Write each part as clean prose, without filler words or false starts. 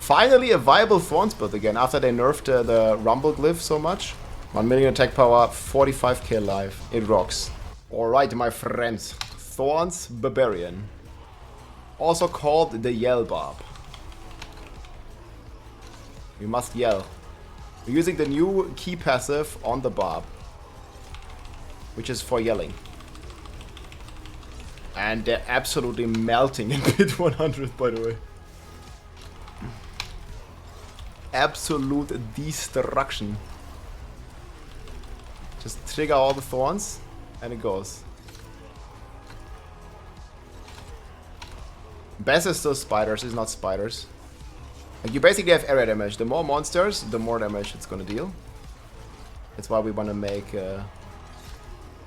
Finally a viable Thorns build again after they nerfed the Rumble Glyph so much. 1 million attack power, 45k life. It rocks. Alright, my friends. Thorns Barbarian. Also called the Yell Barb. You must yell. We're using the new key passive on the Barb, which is for yelling. And they're absolutely melting in bit 100, by the way. Absolute destruction. Just trigger all the thorns and it goes. Best is still spiders, it's not spiders. Like you basically have area damage. The more monsters, the more damage it's gonna deal. That's why we wanna make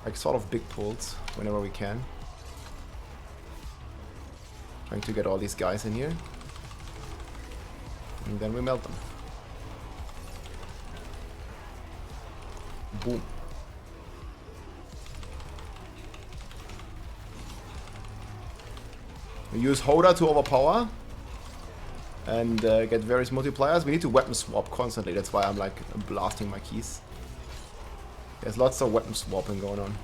like sort of big pulls whenever we can. Trying to get all these guys in here. And then we melt them. Boom. We use Hoda to overpower and get various multipliers. We need to weapon swap constantly. That's why I'm like blasting my keys. There's lots of weapon swapping going on.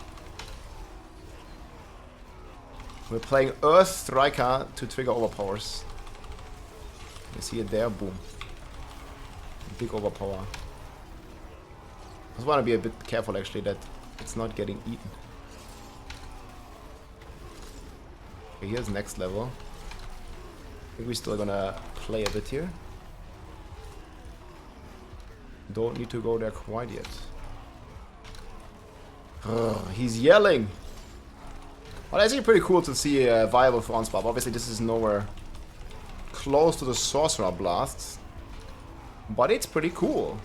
We're playing Earth Striker to trigger overpowers. You see it there? Boom. Big overpower. I just want to be a bit careful actually that it's not getting eaten. Okay, here's next level. I think we're still gonna play a bit here. Don't need to go there quite yet. He's yelling! Well, it's actually pretty cool to see a viable Thorns Barb. Obviously this is nowhere close to the Sorcerer Blasts, but it's pretty cool.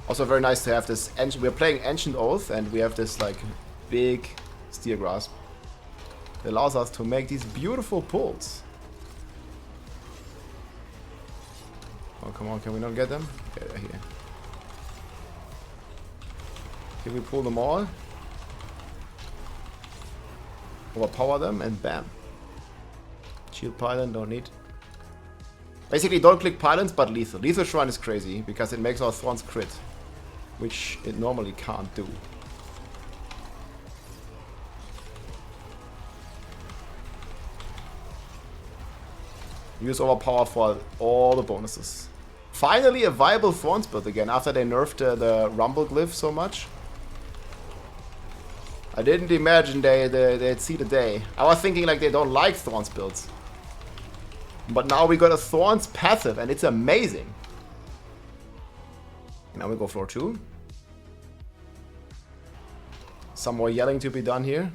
Also very nice to have this, we're playing Ancient Oath and we have this like big Steel Grasp. It allows us to make these beautiful pulls. Oh come on, can we not get them? Okay, they're here. Can we pull them all? Overpower them and bam. Shield Pylon, don't need. Basically don't click Pylons but Lethal. Lethal Shrine is crazy because it makes our Thorns crit, which it normally can't do. Use Overpower for all the bonuses. Finally a viable Thorns build again after they nerfed the Rumble Glyph so much. I didn't imagine they'd see the day. I was thinking like they don't like Thorns builds. But now we got a Thorns passive and it's amazing. Now we go floor 2. Some more yelling to be done here.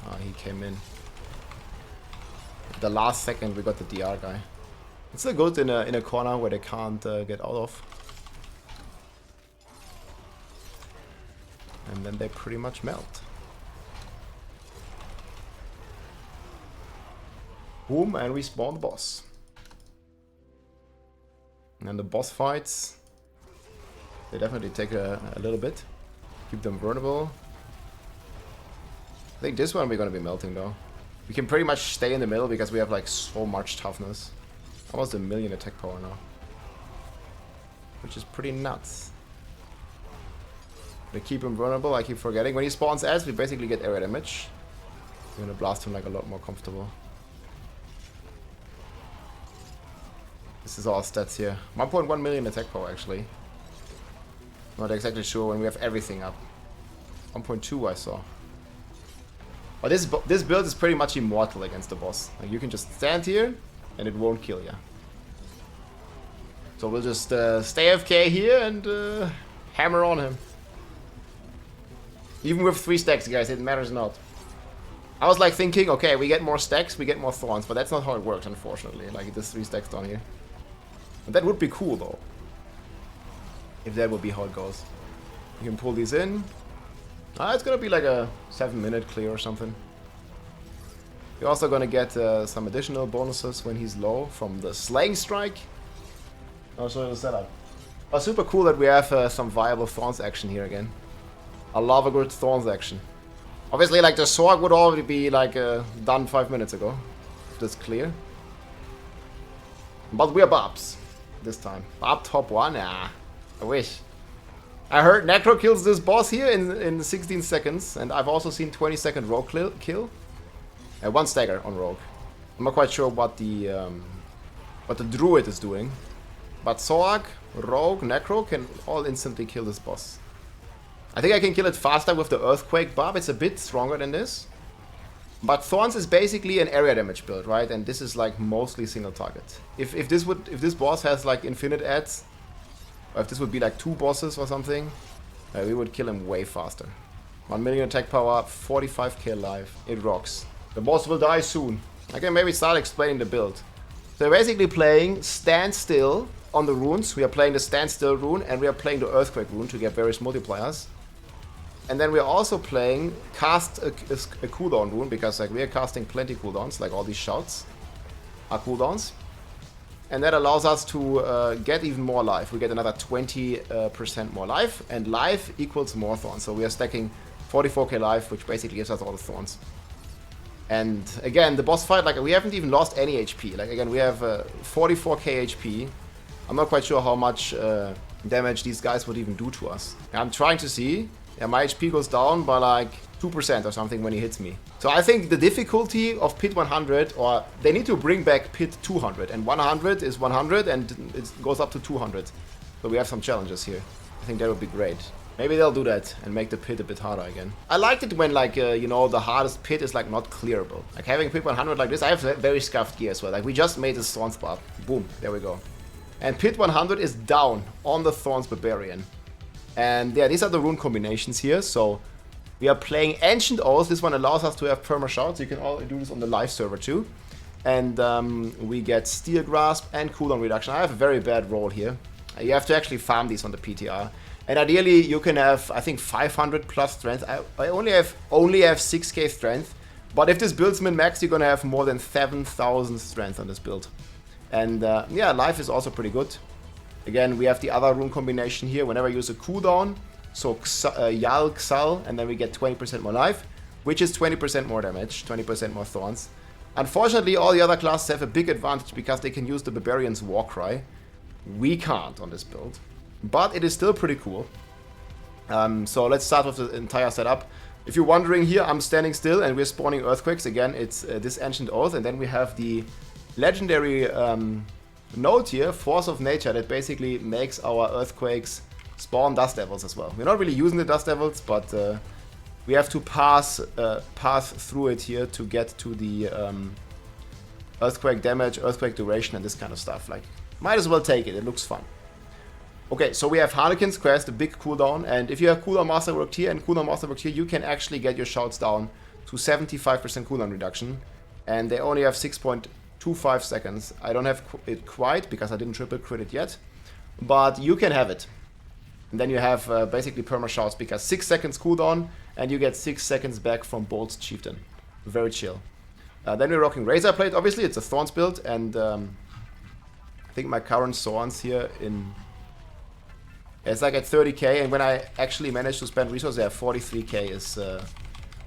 Ah, he came in. The last second we got the DR guy. It's still good in a corner where they can't get out of. And then they pretty much melt. Boom, and we spawn the boss. And the boss fights, they definitely take a little bit. Keep them vulnerable. I think this one we're gonna be melting though. We can pretty much stay in the middle because we have like so much toughness. Almost 1 million attack power now. Which is pretty nuts. They keep him vulnerable, I keep forgetting. When he spawns S, we basically get area damage. We're gonna blast him like a lot more comfortable. This is our stats here. 1.1 million attack power actually. Not exactly sure when we have everything up. 1.2 I saw. But this build is pretty much immortal against the boss. Like you can just stand here and it won't kill you. So we'll just stay AFK here and hammer on him. Even with 3 stacks, guys, it matters not. I was like thinking, okay, we get more stacks, we get more thorns, but that's not how it works, unfortunately. Like there's 3 stacks down here. But that would be cool though. If that would be how it goes. You can pull these in. It's gonna be like a 7-minute clear or something. You're also gonna get some additional bonuses when he's low from the Slaying Strike. I'll show you the setup. Oh, super cool that we have some viable Thorns action here again. I love a good Thorns action. Obviously, like, the Sorg would already be, like, done 5 minutes ago. If that's clear. But we're Barbs this time. Barb top 1? Nah, I wish. I heard Necro kills this boss here in 16 seconds. And I've also seen 20-second Rogue kill. And 1 stagger on Rogue. I'm not quite sure what the Druid is doing. But Sorg, Rogue, Necro can all instantly kill this boss. I think I can kill it faster with the Earthquake Barb. It's a bit stronger than this. But Thorns is basically an area damage build, right? And this is like mostly single target. If this boss has like infinite adds, or if this would be like 2 bosses or something, we would kill him way faster. 1 million attack power, 45k life. It rocks. The boss will die soon. I can maybe start explaining the build. So we're basically playing Stand Still on the runes. We are playing the Stand Still rune and we are playing the Earthquake rune to get various multipliers. And then we're also playing Cast a cooldown rune, because like we are casting plenty cooldowns, like all these shouts are cooldowns. And that allows us to get even more life. We get another 20% more life, and life equals more thorns. So we are stacking 44k life, which basically gives us all the thorns. And again, the boss fight, like we haven't even lost any HP. Like again, we have 44k HP. I'm not quite sure how much damage these guys would even do to us. I'm trying to see. Yeah, my HP goes down by like 2% or something when he hits me. So I think the difficulty of Pit 100, or they need to bring back Pit 200. And 100 is 100 and it goes up to 200. So we have some challenges here. I think that would be great. Maybe they'll do that and make the pit a bit harder again. I liked it when, like, you know, the hardest pit is, like, not clearable. Like, having Pit 100 like this, I have very scuffed gear as well. Like, we just made this Thorns Barb. Boom, there we go. And Pit 100 is down on the Thorns Barbarian. And yeah, these are the rune combinations here. So we are playing Ancient Oath. This one allows us to have perma shouts. You can all do this on the live server too. And we get Steel Grasp and cooldown reduction. I have a very bad roll here. You have to actually farm these on the PTR. And ideally, you can have, I think, 500 plus strength. I only have 6k strength. But if this build's min-max, you're gonna have more than 7,000 strength on this build. And yeah, life is also pretty good. Again, we have the other rune combination here. Whenever I use a cooldown, so Yal, Xal, and then we get 20% more life, which is 20% more damage, 20% more thorns. Unfortunately, all the other classes have a big advantage because they can use the Barbarian's Warcry. We can't on this build. But it is still pretty cool. So let's start with the entire setup. If you're wondering here, I'm standing still and we're spawning Earthquakes. Again, it's this Ancient Oath, and then we have the legendary node here, Force of Nature, that basically makes our Earthquakes spawn Dust Devils as well. We're not really using the Dust Devils, but we have to pass through it here to get to the Earthquake damage, Earthquake duration, and this kind of stuff. Like, might as well take it, it looks fun. Okay, so we have Harlequin's Quest, a big cooldown, and if you have cooldown masterwork here and cooldown masterwork here, you can actually get your shouts down to 75% cooldown reduction, and they only have 6.25 seconds. I don't have it quite because I didn't triple crit it yet, but you can have it. And then you have basically perma shouts because 6 seconds cooldown, and you get 6 seconds back from Bolt's Chieftain. Very chill. Then we're rocking Razor Plate. Obviously, it's a Thorns build, and I think my current Thorns here in... It's like at 30k, and when I actually manage to spend resources, yeah, 43k is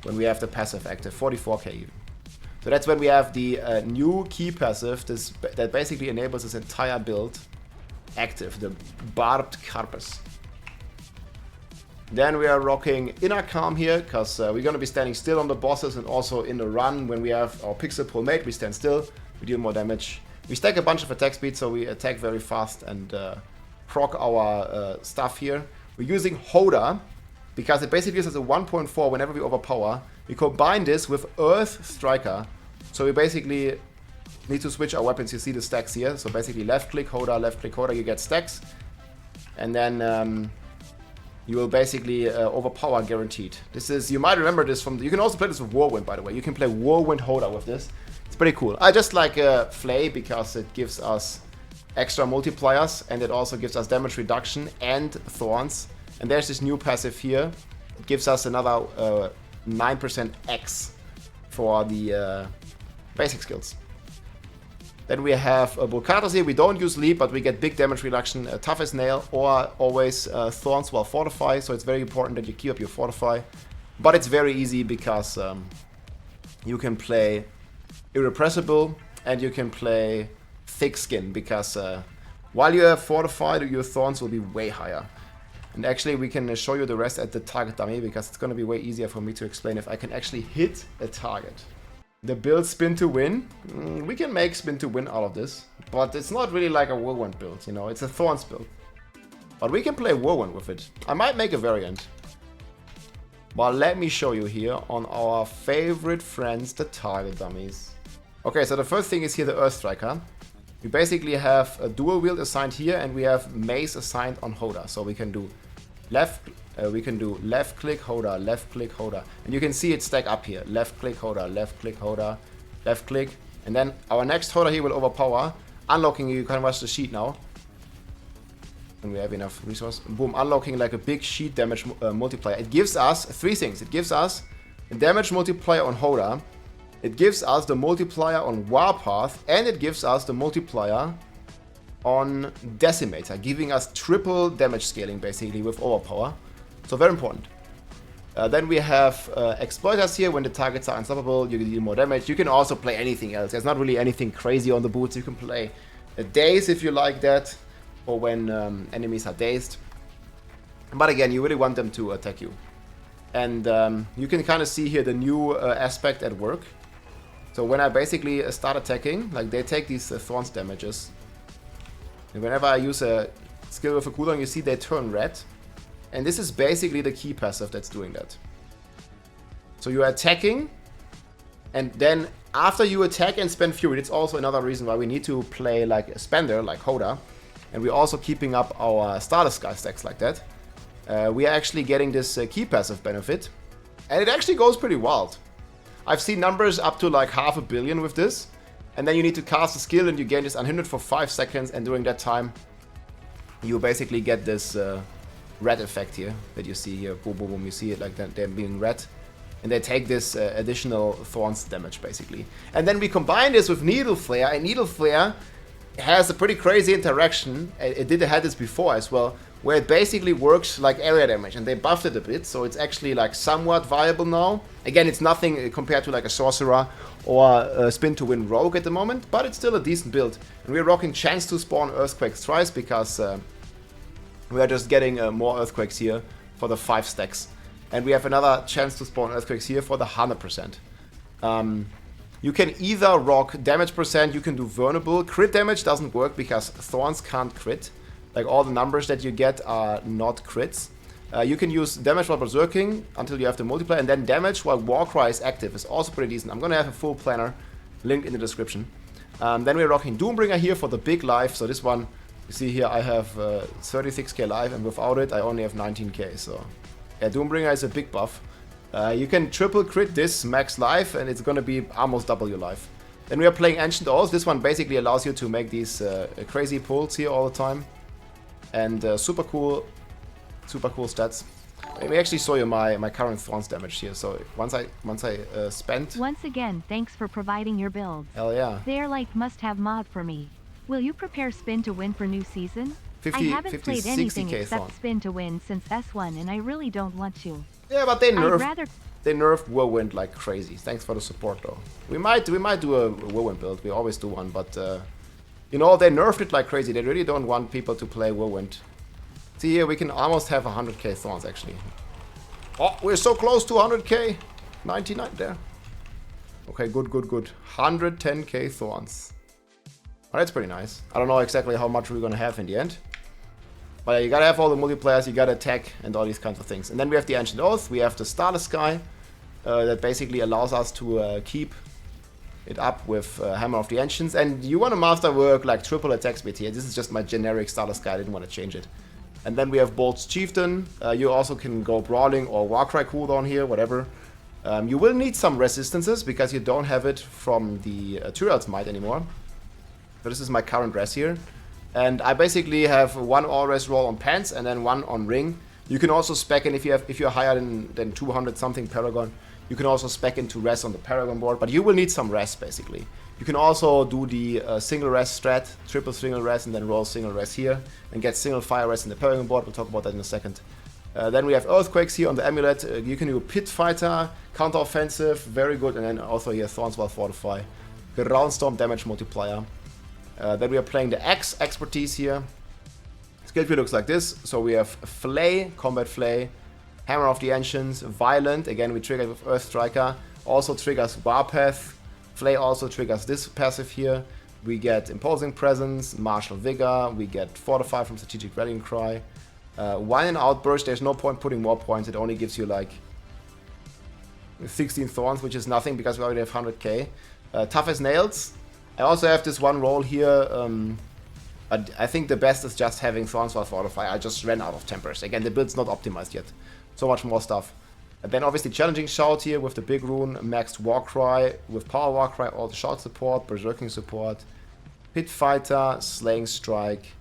when we have the passive active, 44k even. So that's when we have the new key passive that basically enables this entire build active, the Barbed Carpus. Then we are rocking Inner Calm here, because we're going to be standing still on the bosses, and also in the run when we have our Pixel Pull Mate, we stand still, we deal more damage. We stack a bunch of attack speed, so we attack very fast and proc our stuff here. We're using Hoda because it basically gives us a 1.4 whenever we overpower. We combine this with Earth Striker, so we basically need to switch our weapons. You see the stacks here, so basically left click Hoda, you get stacks, and then you will basically overpower guaranteed. This is, you might remember this from, you can also play this with Whirlwind, by the way. You can play Whirlwind Hoda with this. It's pretty cool. I just like Flay because it gives us extra multipliers, and it also gives us damage reduction and thorns. And there's this new passive here. It gives us another 9% X for the basic skills. Then we have Volcatus here. We don't use Leap, but we get big damage reduction, Tough as Nail, or always Thorns while Fortify. So it's very important that you keep up your Fortify. But it's very easy because you can play Irrepressible and you can play Thick Skin, because while you have Fortified, your Thorns will be way higher. And actually we can show you the rest at the target dummy, because it's going to be way easier for me to explain if I can actually hit a target. The build Spin to Win. We can make Spin to Win out of this, but it's not really like a Whirlwind build, you know, it's a Thorns build. But we can play Whirlwind with it. I might make a variant. But let me show you here on our favorite friends, the target dummies. Okay, so the first thing is here the Earth Striker. We basically have a dual wield assigned here, and we have mace assigned on Hoda. So we can do left click Hoda, left click Hoda, and you can see it stack up here. Left click Hoda, left click Hoda, left click, and then our next Hoda here will overpower. Unlocking, you can watch the sheet now. And we have enough resource. Boom, unlocking like a big sheet damage multiplier. It gives us three things. It gives us a damage multiplier on Hoda. It gives us the multiplier on Warpath, and it gives us the multiplier on Decimator, giving us triple damage scaling basically with Overpower. So very important. Then we have Exploiters here. When the targets are unstoppable, you can deal more damage. You can also play anything else. There's not really anything crazy on the boots. You can play a Daze if you like that, or when enemies are dazed. But again, you really want them to attack you. And you can kind of see here the new aspect at work. So when I basically start attacking, like they take these Thorns damages. And whenever I use a skill with a cooldown, you see they turn red. And this is basically the key passive that's doing that. So you're attacking, and then after you attack and spend Fury, it's also another reason why we need to play like a spender, like Hoda. And we're also keeping up our Stardust Sky stacks like that. We are actually getting this key passive benefit. And it actually goes pretty wild. I've seen numbers up to like 500 million with this. And then you need to cast a skill and you gain this unhindered for 5 seconds. And during that time, you basically get this red effect here that you see here. Boom, boom, boom. You see it like that, they're being red. And they take this additional Thorns damage basically. And then we combine this with Needle Flare. And Needle Flare has a pretty crazy interaction. It had this before as well, where it basically works like area damage, and they buffed it a bit, so it's actually like somewhat viable now. Again, it's nothing compared to like a Sorcerer or a Spin to Win Rogue at the moment, but it's still a decent build. And we're rocking chance to spawn Earthquakes twice, because we are just getting more Earthquakes here for the 5 stacks. And we have another chance to spawn Earthquakes here for the 100%. You can either rock damage percent, you can do vulnerable. Crit damage doesn't work because Thorns can't crit. Like all the numbers that you get are not crits. You can use damage while berserking until you have the multiplier, and then damage while Warcry is active is also pretty decent. I'm gonna have a full planner linked in the description. Then we're rocking Doombringer here for the big life. So this one, you see here, I have 36k life, and without it I only have 19k. So yeah, Doombringer is a big buff. You can triple crit this max life, and it's gonna be almost double your life. Then we are playing Ancient Oaths. This one basically allows you to make these crazy pulls here all the time. And super cool stats. Let me actually show you my current Thorns damage here. So once I spent. Once again, thanks for providing your builds. Hell yeah. They're like must-have mod for me. Will you prepare Spin to Win for new season? 50, I haven't 50, played anything 60K except Thorns. Spin to Win since S1, and I really don't want to. Yeah, but they I'd nerfed. rather... They nerfed Whirlwind like crazy. Thanks for the support though. We might do a Whirlwind build. We always do one, but you know, they nerfed it like crazy. They really don't want people to play Whirlwind. See here, we can almost have 100k Thorns actually. Oh, we're so close to 100k. 99 there. Okay, good. 110k Thorns. Oh, that's pretty nice. I don't know exactly how much we're gonna have in the end. But you gotta have all the multipliers, you gotta attack, and all these kinds of things. And then we have the Ancient Oath, we have the Starless Sky, that basically allows us to keep it up with Hammer of the Ancients. And you wanna masterwork like triple attack speed here. This is just my generic Starless Sky, I didn't want to change it. And then we have Bolt's Chieftain. You also can go Brawling or Warcry cooldown here, whatever. You will need some resistances because you don't have it from the Tyrell's Might anymore. So this is my current res here. And I basically have one all res roll on Pants and then one on Ring. You can also spec in if you're higher than 200 something Paragon. You can also spec into res on the Paragon board, but you will need some res basically. You can also do the single rest strat, triple single rest, and then roll single rest here, and get single fire rest in the Paragon board. We'll talk about that in a second. Then we have Earthquakes here on the Amulet. You can do Pit Fighter, Counter Offensive, very good, and then also here Thorns Barb Fortify, Groundstorm damage multiplier. Then we are playing the X expertise here. Skill tree looks like this. So we have Flay, Combat Flay, Hammer of the Ancients, Violent. Again, we trigger with Earth Striker. Also triggers Warpath. Flay also triggers this passive here. We get Imposing Presence, Martial Vigor. We get Fortify from Strategic Rallying Cry. While in Outburst, there's no point putting more points. It only gives you like 16 Thorns, which is nothing because we already have 100k. Tough as Nails. I also have this one roll here. I think the best is just having Thorns Barb Fortify. I just ran out of tempers. Again, the build's not optimized yet. So much more stuff. And then obviously Challenging Shout here with the big rune, maxed Warcry, with Power Warcry, all the shout support, Berserking support, Pit Fighter, Slaying Strike,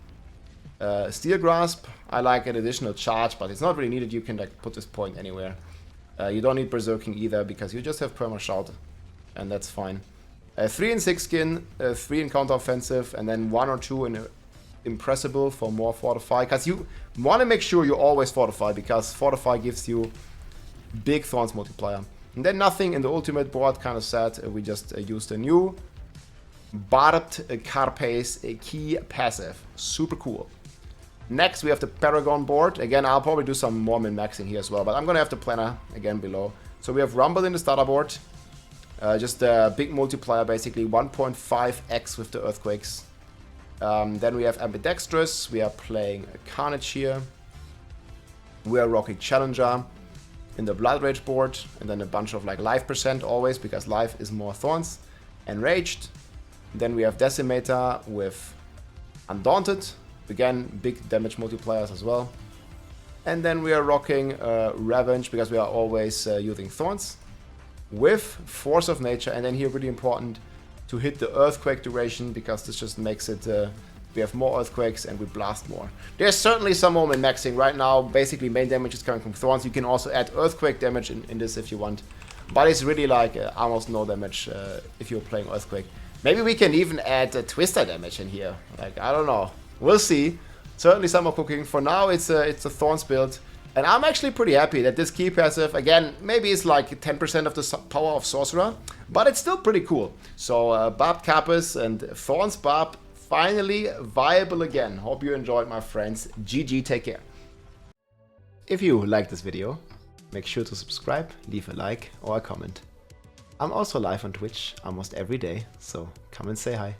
Steel Grasp. I like an additional charge, but it's not really needed. You can like put this point anywhere. You don't need Berserking either because you just have Perma Shout, and that's fine. 3 in 6 skin, 3 in counter offensive, and then 1 or 2 in impressible for more fortify. Because you want to make sure you always fortify, because fortify gives you big Thorns multiplier. And then nothing in the ultimate board, kind of sad. We just used a new Barbed Carapace key passive. Super cool. Next we have the Paragon board. Again, I'll probably do some more min-maxing here as well, but I'm going to have the planner again below. So we have Rumble in the starter board. Just a big multiplier, basically 1.5x with the Earthquakes. Then we have Ambidextrous. We are playing Carnage here. We are rocking Challenger in the Blood Rage board, and then a bunch of like life percent always, because life is more Thorns. Enraged. Then we have Decimator with Undaunted. Again, big damage multipliers as well. And then we are rocking Revenge, because we are always using Thorns, with Force of Nature. And then here, really important to hit the Earthquake duration, because this just makes it, we have more Earthquakes and we blast more. There's certainly some more min-maxing right now. Basically, main damage is coming from Thorns. You can also add Earthquake damage in this if you want. But it's really like almost no damage if you're playing Earthquake. Maybe we can even add Twister damage in here. Like, I don't know. We'll see. Certainly some more cooking. For now, it's a Thorns build. And I'm actually pretty happy that this key passive, again, maybe it's like 10% of the power of Sorcerer, but it's still pretty cool. So, Barbed Carapace and Thorns Barb finally viable again. Hope you enjoyed, my friends. GG, take care. If you liked this video, make sure to subscribe, leave a like or a comment. I'm also live on Twitch almost every day, so come and say hi.